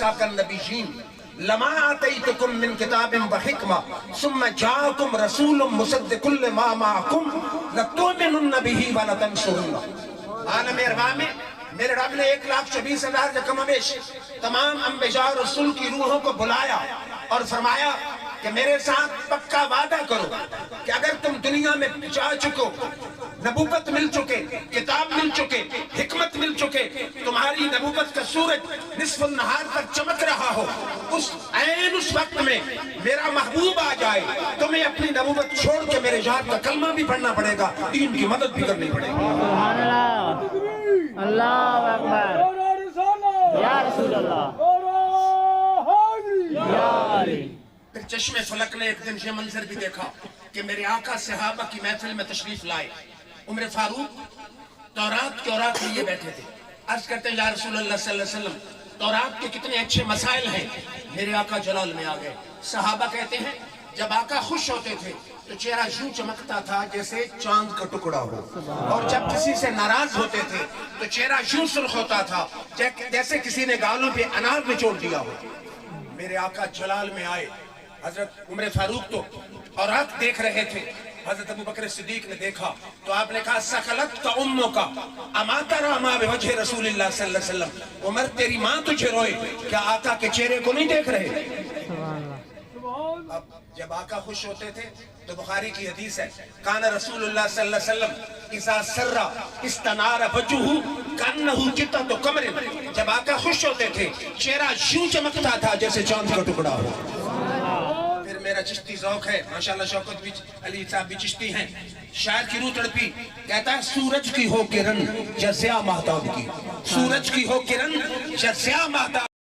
واسقاک النبیین لما آتیتکم من کتاب و حکمہ ثم جاءکم رسول مصدق لما معکم لتؤمنن بہ ولتنصرنہ۔ عالم ارواح میں میرے رب نے 1,24,000 سے کم بیش تمام انبیاء اور رسول کی روحوں کو بلایا اور فرمایا کہ میرے ساتھ پکا وعدہ کرو کہ اگر تم دنیا میں جا چکو، نبوت مل چکے، کتاب مل چکے، حکمت مل چکے، تمہاری نبوت کا سورج نصف النہار تک چمک رہا ہو، اس وقت میں میرا محبوب آ جائے، تمہیں اپنی نبوت چھوڑ کے میرے ذات کا کلمہ بھی پڑھنا پڑے گا، دین کی مدد بھی کرنی پڑے گی۔ سبحان اللہ، اللہ اکبر، یا رسول اللہ، یا علی۔ پھر چشم فلک نے ایک دن یہ منظر بھی دیکھا کہ میرے آقا صحابہ کی محفل میں تشریف لائے، عمر فاروق تورات کے اوراق لیے بیٹھے تھے، عرض کرتے ہیں یا رسول اللہ صلی اللہ علیہ وسلم تورات کے کتنے اچھے مسائل ہیں۔ میرے آقا جلال میں آ گئے۔ صحابہ کہتے ہیں جب آقا خوش ہوتے تھے تو چہرہ یوں چمکتا تھا جیسے چاند کا ٹکڑا ہو، اور جب کسی سے ناراض ہوتے تھے تو چہرہ یوں سرخ ہوتا تھا جیسے کسی نے گالوں پہ انار نچوڑ دیا ہو۔ میرے آقا جلال میں آئے، حضرت عمر فاروق تو اوراق دیکھ رہے تھے، حضرت ابو بکر صدیق نے دیکھا تو آپ نے کہا سخلت کا اموں کا اما ترى ما بوجہ رسول اللہ صلی اللہ علیہ وسلم، عمر تیری ماں تجھے روئے، کیا آقا کے چہرے کو نہیں دیکھ رہے؟ اب جب آقا خوش ہوتے تھے تو بخاری کی حدیث ہے کان رسول اللہ صلی اللہ علیہ وسلم اذا سر استنار وجہہ کانہ جتۃ قمر، جب آقا خوش ہوتے تھے چہرہ یوں چمکتا تھا جیسے چاند کا ٹکڑا ہو۔ پھر میرا چشتی ذوق ہے، ماشاءاللہ شوکت بھی علی صاحب بھی چشتی ہیں، شاعر کی روح تڑپی، کہتا ہے سورج کی ہو کرن یا ضیاء ماہتاب کی، سورج کی ہو کرن یا ضیاء ماہتاب